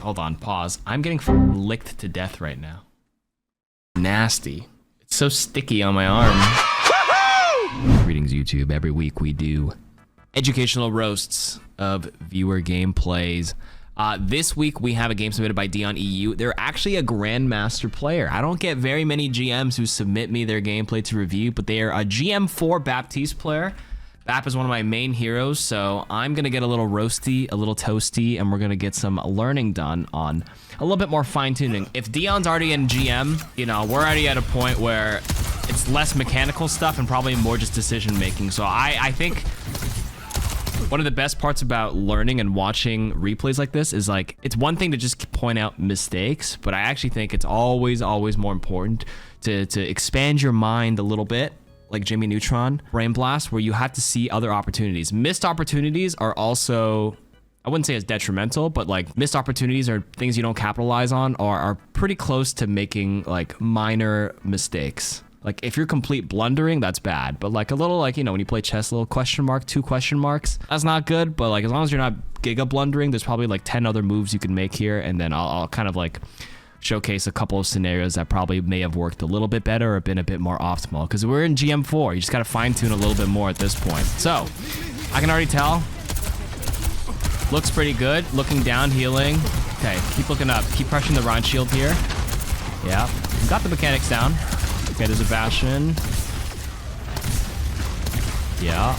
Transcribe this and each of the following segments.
hold on, pause. I'm getting licked to death right now. Nasty. It's so sticky on my arm. Greetings, YouTube. Every week we do educational roasts of viewer gameplays. This week we have a game submitted by deoneu. They're actually a Grandmaster player. I don't get very many GMs who submit me their gameplay to review, but they are a GM Baptiste player. Bap is one of my main heroes, so I'm gonna get a little roasty, a little toasty, and we're gonna get some learning done on a little bit more fine-tuning. If Deon's already in GM, you know, we're already at a point where it's less mechanical stuff and probably more just decision-making. So I think one of the best parts about learning and watching replays like this is, like, it's one thing to just point out mistakes, but I actually think it's always more important to expand your mind a little bit, like Jimmy Neutron, Brain Blast, where you have to see other opportunities. Missed opportunities are also, I wouldn't say as detrimental, but like missed opportunities are things you don't capitalize on or are pretty close to making like minor mistakes. Like if you're complete blundering, that's bad. But like a little, like, you know, when you play chess, a little question mark, 2 question marks, that's not good. But like as long as you're not giga blundering, there's probably like 10 other moves you can make here. And then I'll kind of like showcase a couple of scenarios that probably may have worked a little bit better or been a bit more optimal, because we're in GM4. You just got to fine tune a little bit more at this point. So I can already tell. Looks pretty good. Looking down, healing. Okay, keep looking up. Keep crushing the Rhine shield here. Yeah, got the mechanics down. Okay, there's a Bastion. Yeah.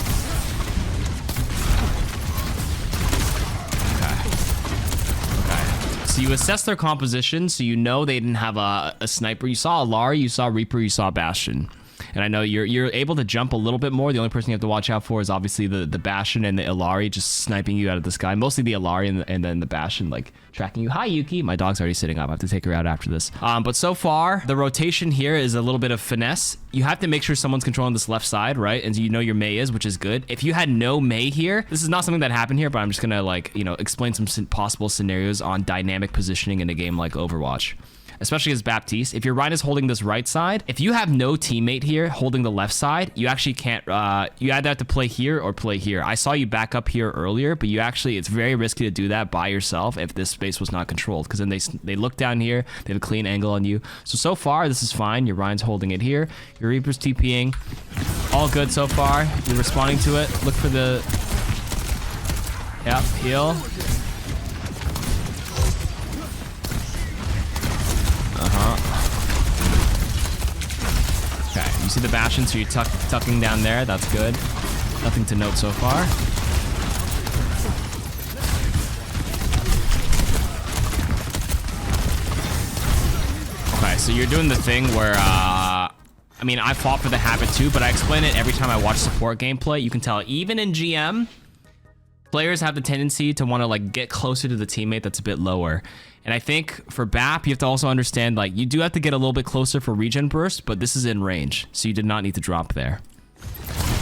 So you assess their composition, so you know they didn't have a sniper. You saw Alari, you saw Reaper, you saw Bastion. And I know you're able to jump a little bit more. The only person you have to watch out for is obviously the Bastion and the Alari just sniping you out of the sky. Mostly the Alari and then the Bastion like tracking you. Hi, Yuki. My dog's already sitting up. I have to take her out after this. But so far, the rotation here is a little bit of finesse. You have to make sure someone's controlling this left side, right? And you know your Mei is, which is good. If you had no Mei here, this is not something that happened here, but I'm just gonna, like, you know, explain some possible scenarios on dynamic positioning in a game like Overwatch. Especially as Baptiste, if your Rhine is holding this right side, if you have no teammate here holding the left side, you actually can't, you either have to play here or play here. I saw you back up here earlier, but you actually, it's very risky to do that by yourself if this space was not controlled, because then they look down here, they have a clean angle on you. So far, this is fine. Your Rhine's holding it here. Your Reaper's TPing. All good so far. You're responding to it. Look for the, yep, heal. Okay, you see the Bastion, so you're tucking down there. That's good. Nothing to note so far. Okay, so you're doing the thing where, I mean, I fought for the habit too, but I explain it every time I watch support gameplay. You can tell, even in GM, players have the tendency to want to like get closer to the teammate that's a bit lower. And I think for BAP, you have to also understand, like, you do have to get a little bit closer for regen burst, but this is in range, so you did not need to drop there.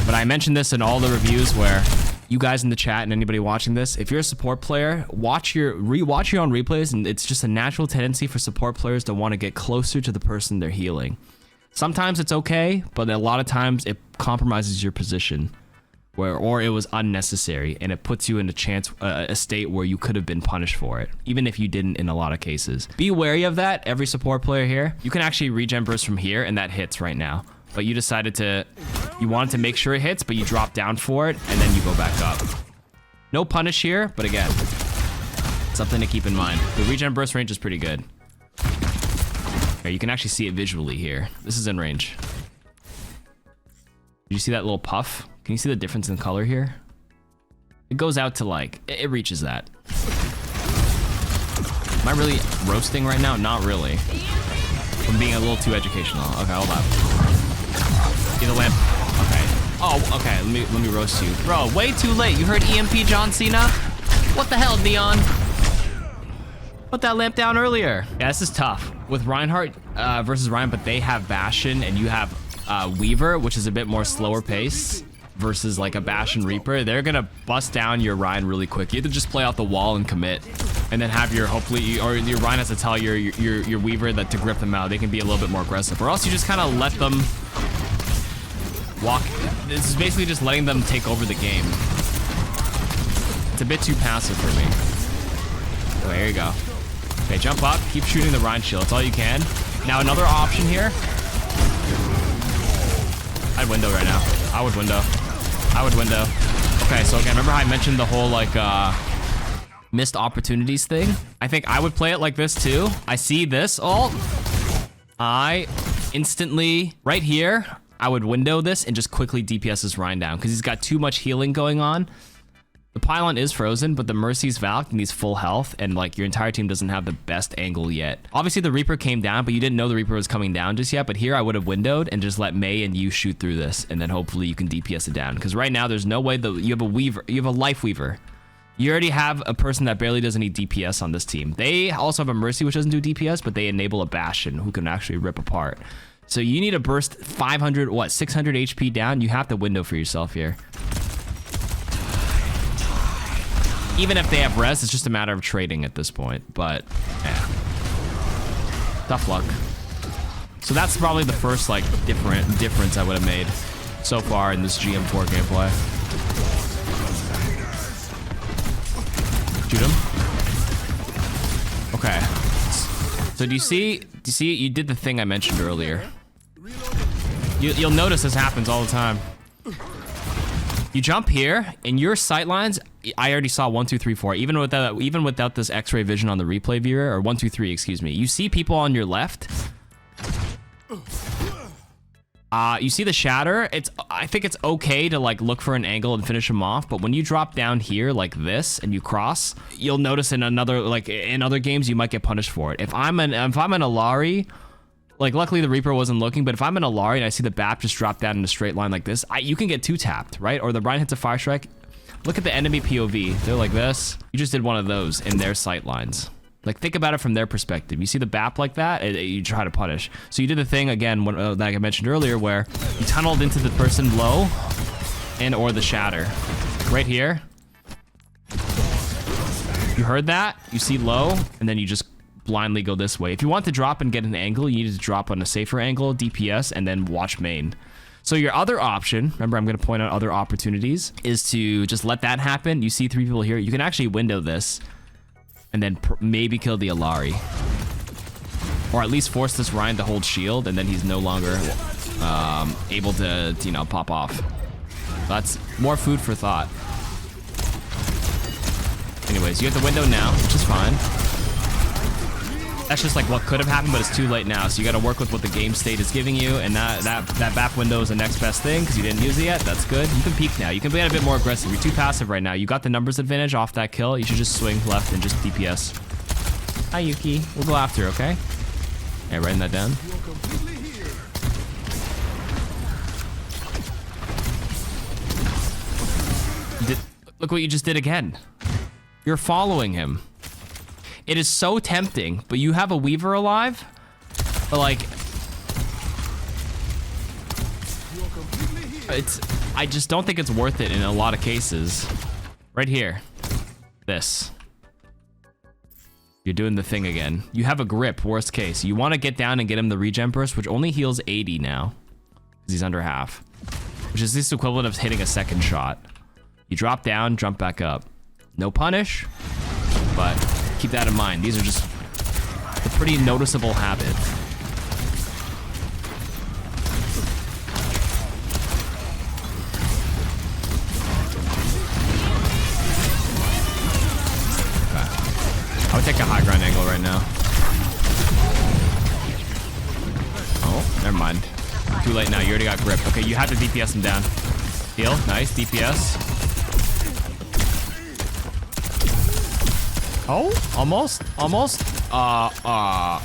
But I mentioned this in all the reviews where you guys in the chat and anybody watching this, if you're a support player, rewatch your own replays, and it's just a natural tendency for support players to want to get closer to the person they're healing. Sometimes it's okay, but a lot of times it compromises your position. Or it was unnecessary, and it puts you in a state where you could have been punished for it, even if you didn't in a lot of cases. Be wary of that, every support player here. You can actually regen burst from here, and that hits right now. But you decided you wanted to make sure it hits, but you drop down for it, and then you go back up. No punish here, but again, something to keep in mind. The regen burst range is pretty good. Okay, you can actually see it visually here. This is in range. Did you see that little puff? Can you see the difference in color here? It goes out to like, it reaches that. Am I really roasting right now? Not really. I'm being a little too educational. Okay, hold on. Get the lamp. Okay. Oh, okay, let me roast you. Bro, way too late. You heard EMP John Cena? What the hell, Neon? Put that lamp down earlier. Yeah, this is tough. With Reinhardt versus Ryan, but they have Bastion and you have Weaver, which is a bit more slower pace, versus like a Bastion Reaper. They're gonna bust down your Ryan really quick. You have to just play out the wall and commit, and then have your or your Ryan has to tell your Weaver that to grip them out. They can be a little bit more aggressive, or else you just kind of let them walk. This is basically just letting them take over the game. It's a bit too passive for me. Oh, here you go. Okay, jump up. Keep shooting the Rhine shield. That's all you can. Now, another option here. I'd window right now. I would window. I would window. Okay, so again, remember how I mentioned the whole, like, missed opportunities thing? I think I would play it like this, too. I see this ult. I instantly, right here, I would window this and just quickly DPS this Rhine down because he's got too much healing going on. The pylon is frozen, but the Mercy's Valk and he's full health, and like your entire team doesn't have the best angle yet. Obviously, the Reaper came down, but you didn't know the Reaper was coming down just yet. But here, I would have windowed and just let Mei and you shoot through this, and then hopefully you can DPS it down. Because right now, there's no way that you have a Weaver, you have a Life Weaver. You already have a person that barely does any DPS on this team. They also have a Mercy, which doesn't do DPS, but they enable a Bastion who can actually rip apart. So you need to burst 500, 600 HP down. You have to window for yourself here. Even if they have res, it's just a matter of trading at this point. But, yeah. Tough luck. So that's probably the first, like, difference I would have made so far in this GM4 gameplay. Shoot him. Okay. So do you see, you did the thing I mentioned earlier. You'll notice this happens all the time. You jump here, and your sight lines, I already saw 1, 2, 3, 4. Even without this X-ray vision on the replay viewer, or 1, 2, 3, excuse me. You see people on your left. You see the shatter. I think it's okay to like look for an angle and finish him off. But when you drop down here like this and you cross, you'll notice in other games you might get punished for it. If I'm an Alari. Like, luckily the Reaper wasn't looking, but if I'm an Alari and I see the Bap just drop down in a straight line like this, you can get 2-tapped, right? Or the Rhine hits a Fire Strike. Look at the enemy POV. They're like this. You just did one of those in their sight lines. Like, think about it from their perspective. You see the Bap like that, you try to punish. So you did the thing, again, that I mentioned earlier, where you tunneled into the person low or the shatter. Right here. You heard that? You see low, and then you just blindly go this way. If you want to drop and get an angle, you need to drop on a safer angle, DPS, and then watch main. So your other option, remember I'm going to point out other opportunities, is to just let that happen. You see 3 people here. You can actually window this and then maybe kill the Alari. Or at least force this Rhine to hold shield, and then he's no longer able to, you know, pop off. That's more food for thought. Anyways, you have the window now, which is fine. That's just like what could have happened, but it's too late now. So you got to work with what the game state is giving you, and that Bap window is the next best thing because you didn't use it yet. That's good. You can peek now. You can be a bit more aggressive. You're too passive right now. You got the numbers advantage off that kill. You should just swing left and just DPS. Hi, Yuki. We'll go after, okay? Yeah, writing that down. Look what you just did again. You're following him. It is so tempting, but you have a Weaver alive? But like, I just don't think it's worth it in a lot of cases. Right here. This. You're doing the thing again. You have a grip, worst case. You want to get down and get him the regen burst, which only heals 80 now. Because he's under half. Which is this equivalent of hitting a second shot. You drop down, jump back up. No punish, but keep that in mind. These are just a pretty noticeable habit. Okay. I would take a high ground angle right now. Oh, never mind. Too late now. You already got grip. Okay, you have to DPS him down. Heal. Nice. DPS. Oh, almost.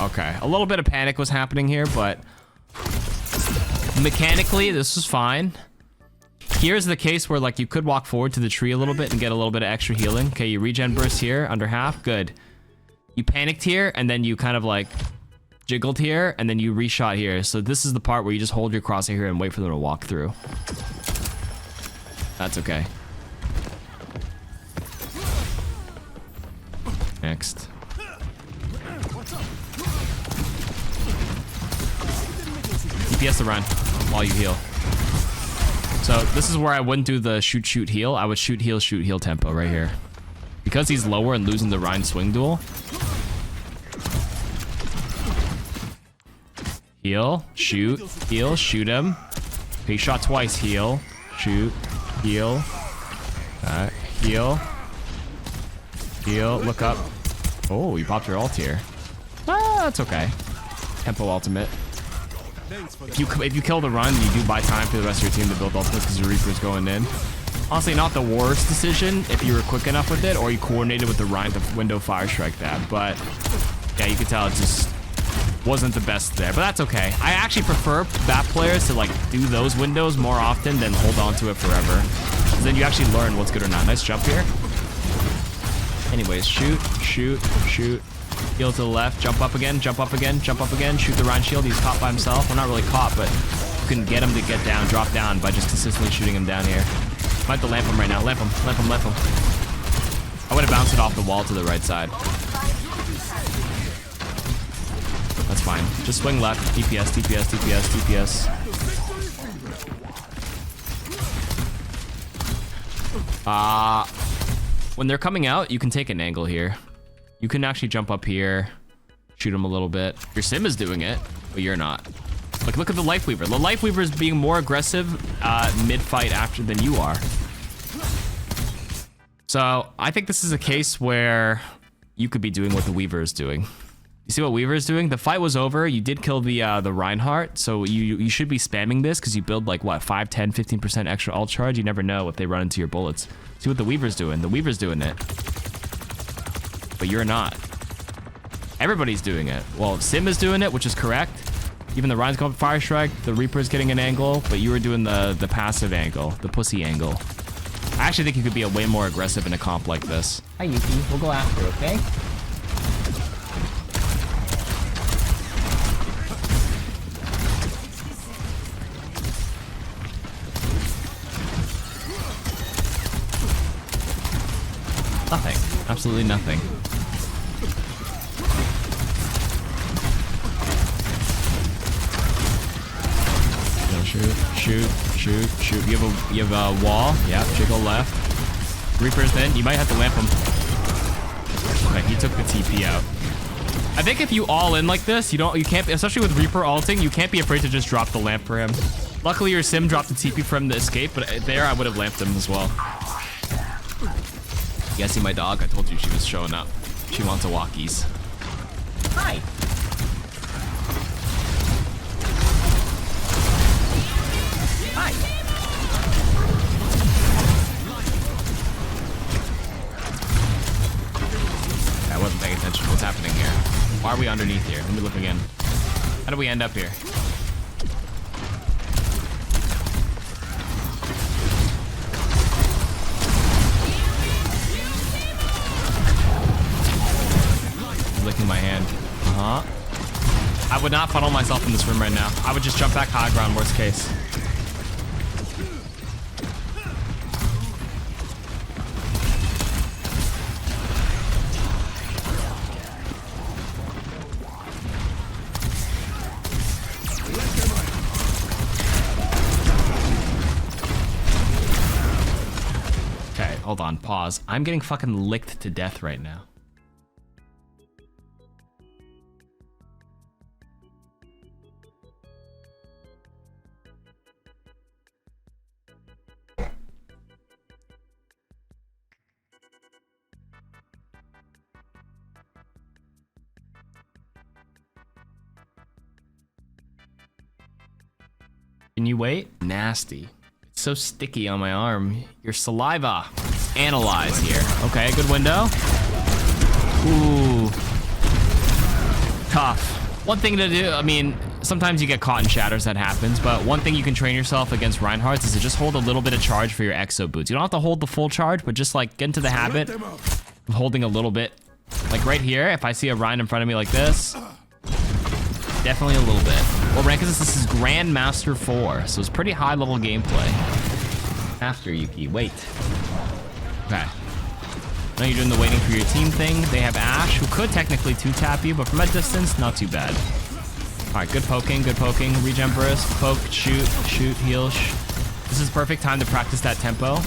Okay. A little bit of panic was happening here, but mechanically, this was fine. Here's the case where, like, you could walk forward to the tree a little bit and get a little bit of extra healing. Okay, you regen burst here, under half. Good. You panicked here, and then you kind of, like, jiggled here, and then you reshot here. So this is the part where you just hold your crosshair here and wait for them to walk through. That's okay. Next. DPS the run while you heal. So this is where I wouldn't do the shoot heal. I would shoot heal tempo right here. Because he's lower and losing the Rhine swing duel, Heal, shoot, heal, shoot him. Okay, he shot twice, heal, shoot, heal. Alright, heal. Heal, look up. Oh, you popped your ult here. Ah, that's okay. Tempo ultimate. If you kill the run, you do buy time for the rest of your team to build ultimates because your Reaper's going in. Honestly, not the worst decision if you were quick enough with it or you coordinated with the Ryan to window fire strike that. But yeah, you can tell it just wasn't the best there, but that's okay. I actually prefer BAP players to like do those windows more often than hold on to it forever. Because then you actually learn what's good or not. Nice jump here. Anyways, shoot, shoot, shoot. Heal to the left, jump up again, jump up again, jump up again. Shoot the Ryan shield. He's caught by himself. Well, not really caught, but you can get him to get down, drop down by just consistently shooting him down here. Might have to lamp him right now. Lamp him, lamp him, lamp him. I would have bounced it off the wall to the right side. That's fine. Just swing left. DPS, DPS, DPS, DPS. When they're coming out, you can take an angle here. You can actually jump up here, shoot him a little bit. Your sim is doing it, but you're not. Like, look at the Life Weaver. The Life Weaver is being more aggressive mid-fight after than you are. So I think this is a case where you could be doing what the Weaver is doing. You see what Weaver is doing? The fight was over. You did kill the Reinhardt, so you should be spamming this because you build like what 5, 10, 15% extra ult charge. You never know if they run into your bullets. See what the Weaver's doing. The Weaver's doing it, but you're not. Everybody's doing it. Well, Sim is doing it, which is correct. Even the Ryan's going fire strike. The Reaper's getting an angle, but you were doing the passive angle, the pussy angle. I actually think you could be way more aggressive in a comp like this. Hi Yuki, we'll go after, okay? Nothing. Absolutely nothing. Shoot, shoot, shoot, shoot. You have a wall. Yeah, jiggle left. Reaper's in. You might have to lamp him. Okay, he took the TP out. I think if you all in like this, you can't, especially with Reaper ulting, you can't be afraid to just drop the lamp for him. Luckily, your sim dropped the TP for him to escape, but there I would have lamped him as well. You guys see my dog? I told you she was showing up. She wants a walkies. Hi. Hi. I wasn't paying attention to what's happening here. Why are we underneath here? Let me look again. How do we end up here? Licking my hand. I would not funnel myself in this room right now. I would just jump back high ground, worst case. Okay, hold on, pause. I'm getting fucking licked to death right now. Can you wait? Nasty. It's so sticky on my arm. Your saliva. Analyze here. Okay, good window. Ooh. Tough. One thing to do, I mean, sometimes you get caught in shatters, that happens, but one thing you can train yourself against Reinhardts is to just hold a little bit of charge for your exo boots. You don't have to hold the full charge, but just like get into the habit of holding a little bit. Like right here, if I see a Ryan in front of me like this, definitely a little bit. What rank is this? This is Grandmaster 4, so it's pretty high level gameplay. After Yuki, wait. Okay. Now you're doing the waiting for your team thing. They have Ashe, who could technically 2-tap you, but from a distance, not too bad. All right, good poking, good poking. Regen burst, poke, shoot, shoot, heal. This is the perfect time to practice that tempo.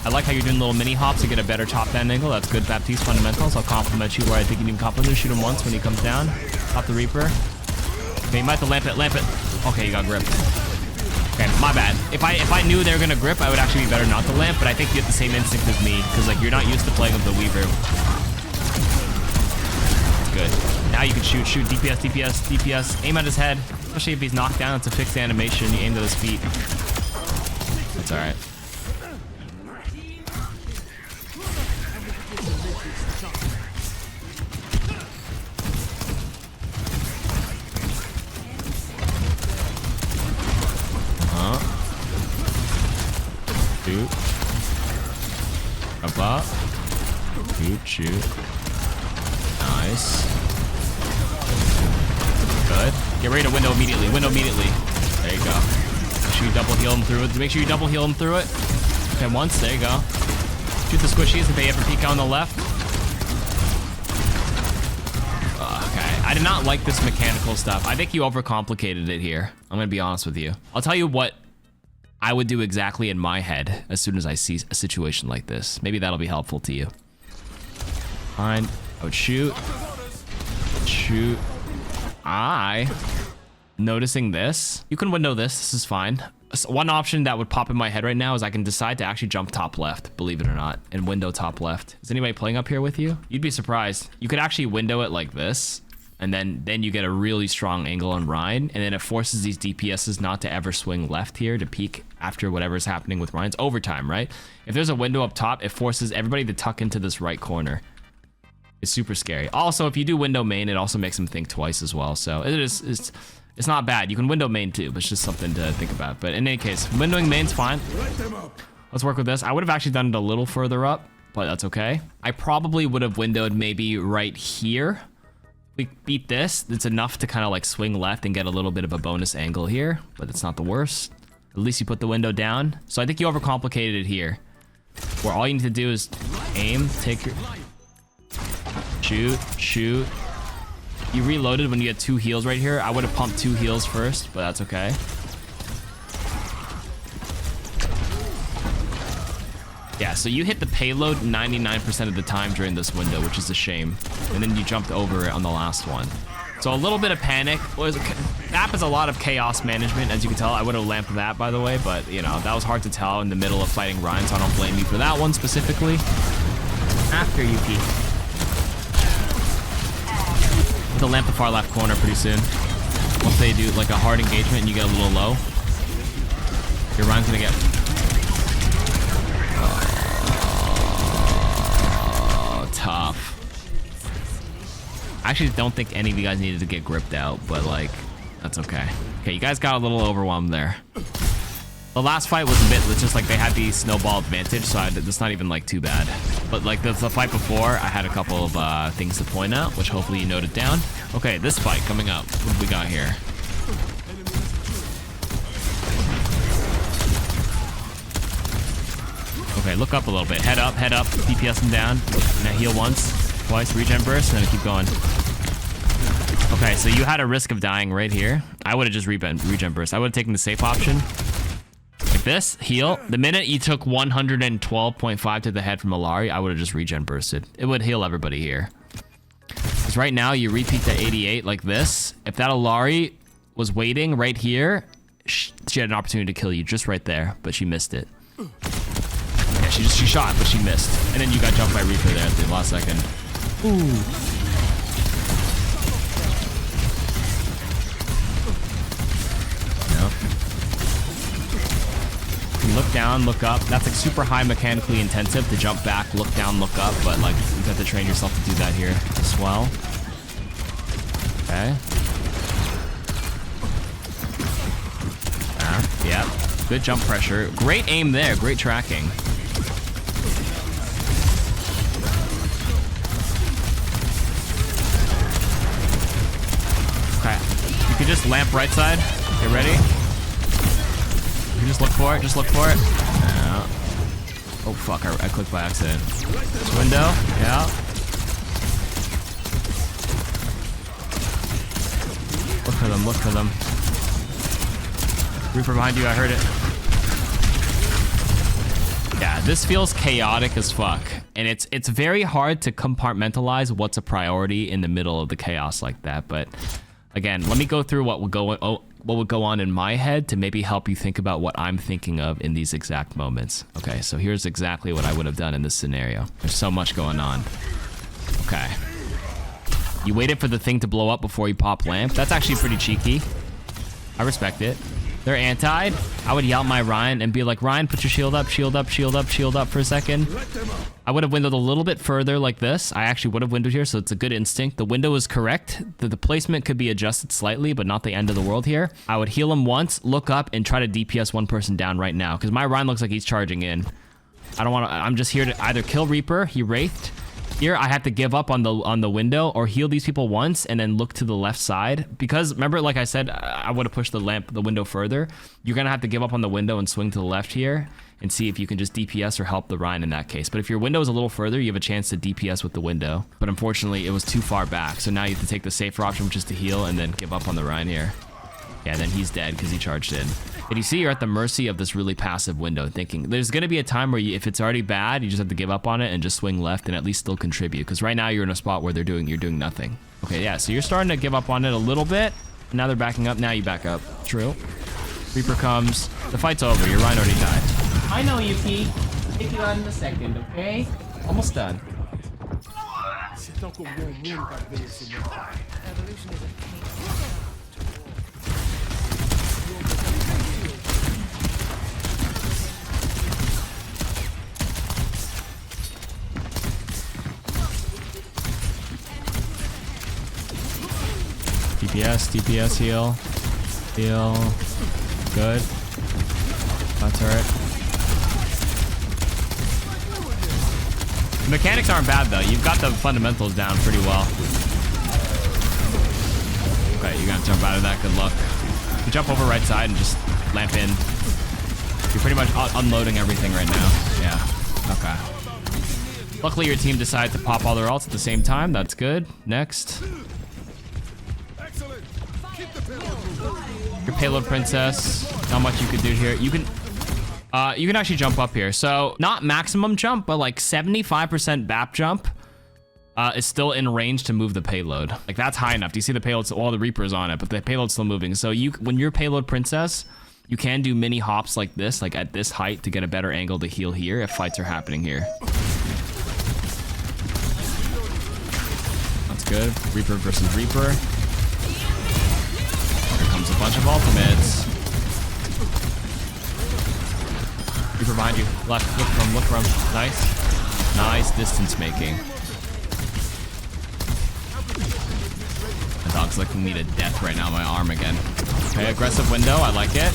I like how you're doing little mini hops to get a better top down angle. That's good Baptiste fundamentals. I'll compliment you where I think you need to compliment. Shoot him once when he comes down. Pop the Reaper. Okay, you might have to lamp it, lamp it. Okay, you got gripped. Okay, my bad. If I knew they were gonna grip, I would actually be better not to lamp, but I think you have the same instinct as me, because like you're not used to playing with the Weaver. Good. Now you can shoot, DPS, DPS, DPS. Aim at his head, especially if he's knocked down. It's a fixed animation. You aim at his feet. That's all right. Shoot. Up. Shoot. Nice. Good. Get ready to window immediately. There you go. Make sure you double heal him through it. Okay, once. There you go. Shoot the squishies if they ever peek out on the left. Okay. I did not like this mechanical stuff. I think you overcomplicated it here. I'm gonna be honest with you. I'll tell you what I would do exactly in my head as soon as I see a situation like this. Maybe that'll be helpful to you. Fine. I would shoot. Noticing this. You can window this. This is fine. So one option that would pop in my head right now is I can decide to actually jump top left, believe it or not, and window top left. Is anybody playing up here with you? You'd be surprised. You could actually window it like this, and then you get a really strong angle on Ryan, and then it forces these DPSs not to ever swing left here to peek after whatever's happening with Ryan's overtime, right? If there's a window up top, it forces everybody to tuck into this right corner. It's super scary. Also, if you do window main, it also makes them think twice as well. So it's not bad. You can window main too, but it's just something to think about. But in any case, windowing main's fine. Let's work with this. I would have actually done it a little further up, but that's okay. I probably would have windowed maybe right here. We beat this. It's enough to kind of like swing left and get a little bit of a bonus angle here, but it's not the worst. At least you put the window down. So I think you overcomplicated it here, where all you need to do is aim, take your... Shoot. You reloaded when you had 2 heals right here. I would have pumped 2 heals first, but that's okay. Yeah, so you hit the payload 99% of the time during this window, which is a shame. And then you jumped over it on the last one. So a little bit of panic. That is a lot of chaos management, as you can tell. I would have lamped that, by the way, but you know, that was hard to tell in the middle of fighting Ryan, so I don't blame you for that one specifically. After you peek. They'll lamp the far left corner pretty soon. Once they do like a hard engagement and you get a little low, your Ryan's gonna get... tough. I actually don't think any of you guys needed to get gripped out, but like, that's okay. Okay, you guys got a little overwhelmed there. The last fight was a bit, it's just like they had the snowball advantage, so it's not even like too bad. But like the fight before, I had a couple of things to point out, which hopefully you noted down. Okay, this fight coming up. What do we got here? Okay, look up a little bit. Head up, DPS him down. Now heal once, twice, regen burst, and then keep going. Okay, so you had a risk of dying right here. I would have just regen burst. I would have taken the safe option. Like this, heal. The minute you took 112.5 to the head from Alari, I would have just regen bursted. It would heal everybody here. Because right now, you repeat to 88 like this. If that Alari was waiting right here, she had an opportunity to kill you just right there, but she missed it. Yeah, she shot, but she missed. And then you got jumped by Reaper there at the last second. Ooh. Look down, look up. That's like super high mechanically intensive to jump back, look down, look up, but like you have to train yourself to do that here as well. Okay. Yeah. Good jump pressure. Great aim there. Great tracking. Okay. You can just lamp right side. Get ready. You just look for it. Just look for it. Yeah. Oh fuck! I clicked by accident. This window. Yeah. Look for them. Look for them. Reaper behind you. I heard it. Yeah, this feels chaotic as fuck, and it's very hard to compartmentalize what's a priority in the middle of the chaos like that. But Again, let me go through what would go on in my head to maybe help you think about what I'm thinking of in these exact moments. Okay, so here's exactly what I would have done in this scenario. There's so much going on. Okay. You waited for the thing to blow up before you pop lamp. That's actually pretty cheeky. I respect it. They're anti'd. I would yell at my Ryan and be like, Ryan, put your shield up, shield up, shield up, shield up for a second. I would have windowed a little bit further like this. I actually would have windowed here, so it's a good instinct. The window is correct. The placement could be adjusted slightly, but not the end of the world here. I would heal him once, look up, and try to DPS one person down right now, because my Ryan looks like he's charging in. I don't want to... I'm just here to either kill Reaper. He wraithed. Here, I have to give up on the window or heal these people once and then look to the left side. Because, remember, like I said, I would have pushed the window further. You're going to have to give up on the window and swing to the left here and see if you can just DPS or help the Ryan in that case. But if your window is a little further, you have a chance to DPS with the window. But unfortunately, it was too far back. So now you have to take the safer option, which is to heal and then give up on the Ryan here. Yeah, then he's dead because he charged in. And you see you're at the mercy of this really passive window thinking. There's going to be a time where if it's already bad, you just have to give up on it and just swing left and at least still contribute. Because right now you're in a spot where you're doing nothing. Okay, yeah, so you're starting to give up on it a little bit. Now they're backing up. Now you back up. True. Reaper comes. The fight's over. Your Ryan already died. I know, Yuki. Take it on in a second, okay? Almost done. DPS, heal. Heal. Good. That turret. The mechanics aren't bad though. You've got the fundamentals down pretty well. Okay, you gotta jump out of that. Good luck. You jump over right side and just lamp in. You're pretty much unloading everything right now. Yeah. Okay. Luckily your team decided to pop all their ults at the same time. That's good. Next. Your payload princess. Not much you could do here. You can actually jump up here. So not maximum jump, but like 75% BAP jump is still in range to move the payload. Like that's high enough. Do you see the payload? So all the Reapers on it, but the payload's still moving. So when you're payload princess, you can do mini hops like this, like at this height to get a better angle to heal here if fights are happening here. That's good. Reaper versus Reaper. Comes a bunch of ultimates. Reaper behind you. Left. Look from. Nice. Nice distance making. The dog's licking me to death right now, my arm again. Okay, aggressive window. I like it.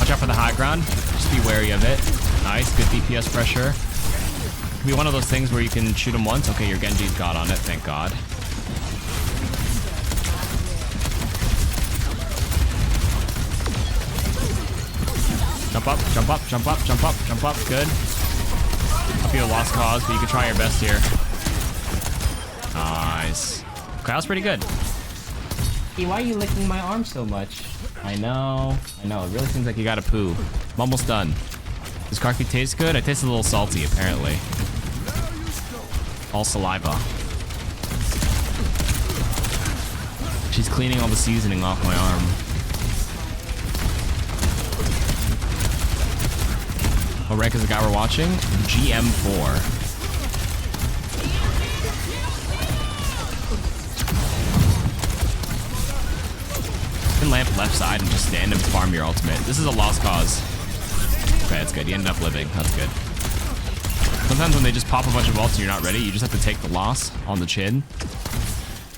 Watch out for the high ground. Just be wary of it. Nice. Good DPS pressure. Could be one of those things where you can shoot him once. Okay, your Genji's got on it. Thank God. Jump up, jump up, jump up, jump up, jump up. Good. I'll be a lost cause, but you can try your best here. Nice. Okay, that was pretty good. Hey, why are you licking my arm so much? I know. It really seems like you got a poo. I'm almost done. Does KarQ taste good? It tastes a little salty, apparently. All saliva. She's cleaning all the seasoning off my arm. What rank is the guy we're watching? GM 4. You can lamp left side and just stand and farm your ultimate. This is a lost cause. Okay, that's good. You ended up living. That's good. Sometimes when they just pop a bunch of ults and you're not ready, you just have to take the loss on the chin.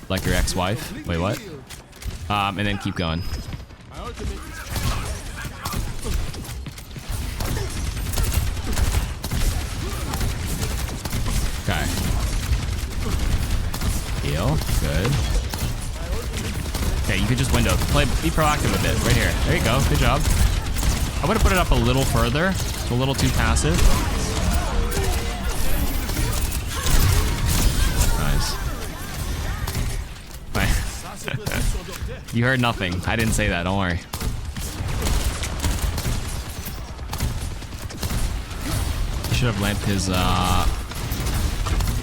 Like your ex-wife. Wait, what? And then keep going. Okay. Heal. Good. Okay, you could just window. Be proactive with it. Right here. There you go. Good job. I would have put it up a little further. It's a little too passive. Nice. You heard nothing. I didn't say that. Don't worry. You should have lamped his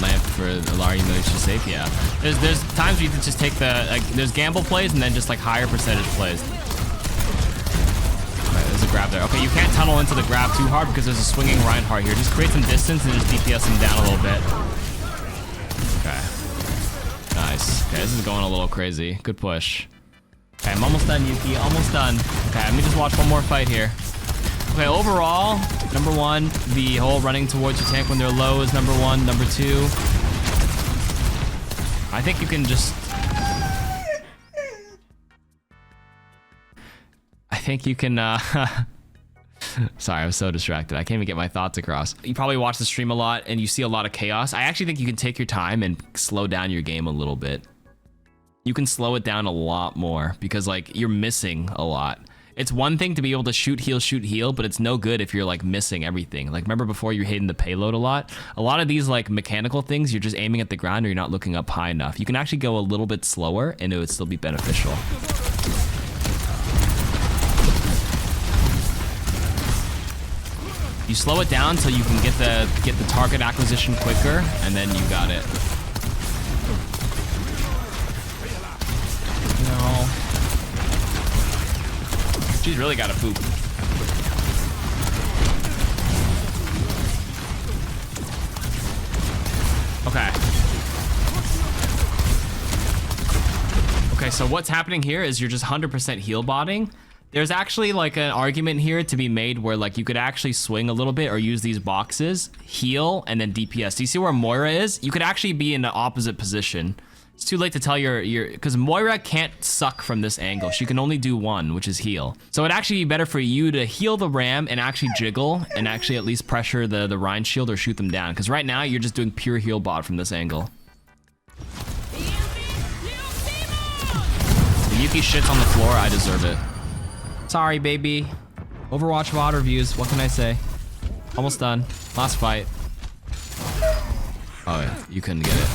lamp for Alar even though he's just safe. Yeah. There's times where you can just take the like there's gamble plays and then just like higher percentage plays. Right, there's a grab there. Okay, you can't tunnel into the grab too hard because there's a swinging Reinhardt here. Just create some distance and just DPS him down a little bit. Okay. Nice. Okay, this is going a little crazy. Good push. Okay, I'm almost done, Yuki. Almost done. Okay, let me just watch one more fight here. Okay, overall, number one, the whole running towards your tank when they're low is number one. Number two, I think you can just... I think you can... Sorry, I was so distracted. I can't even get my thoughts across. You probably watch the stream a lot and you see a lot of chaos. I actually think you can take your time and slow down your game a little bit. You can slow it down a lot more because like you're missing a lot. It's one thing to be able to shoot, heal, but it's no good if you're like missing everything. Like remember before you were hitting the payload a lot? A lot of these like mechanical things, you're just aiming at the ground or you're not looking up high enough. You can actually go a little bit slower and it would still be beneficial. You slow it down so you can get the target acquisition quicker, and then you got it. No. She's really got a poop. Okay. Okay, so what's happening here is you're just 100% heal botting. There's actually like an argument here to be made where like you could actually swing a little bit or use these boxes, heal, and then DPS. Do you see where Moira is? You could actually be in the opposite position. It's too late to tell because Moira can't suck from this angle. She can only do one, which is heal. So it'd actually be better for you to heal the Ram and actually jiggle and actually at least pressure the Rhine shield or shoot them down. Because right now you're just doing pure heal bot from this angle. The Yuki shits on the floor, I deserve it. Sorry, baby. Overwatch VOD reviews. What can I say? Almost done. Last fight. Oh, yeah. You couldn't get it.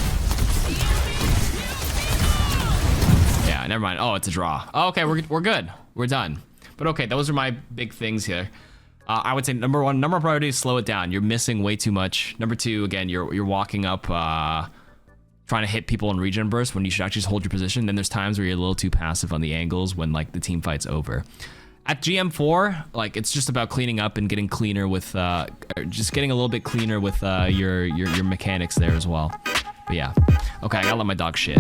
Yeah, never mind. Oh, it's a draw. Oh, okay, we're good. We're done. But okay, those are my big things here. I would say number one priority is slow it down. You're missing way too much. Number two, again, you're walking up, trying to hit people in regen burst when you should actually just hold your position. Then there's times where you're a little too passive on the angles when like the team fight's over. At GM4, like it's just about cleaning up and getting cleaner with, just getting a little bit cleaner with your mechanics there as well. But yeah, okay, I gotta let my dog shit.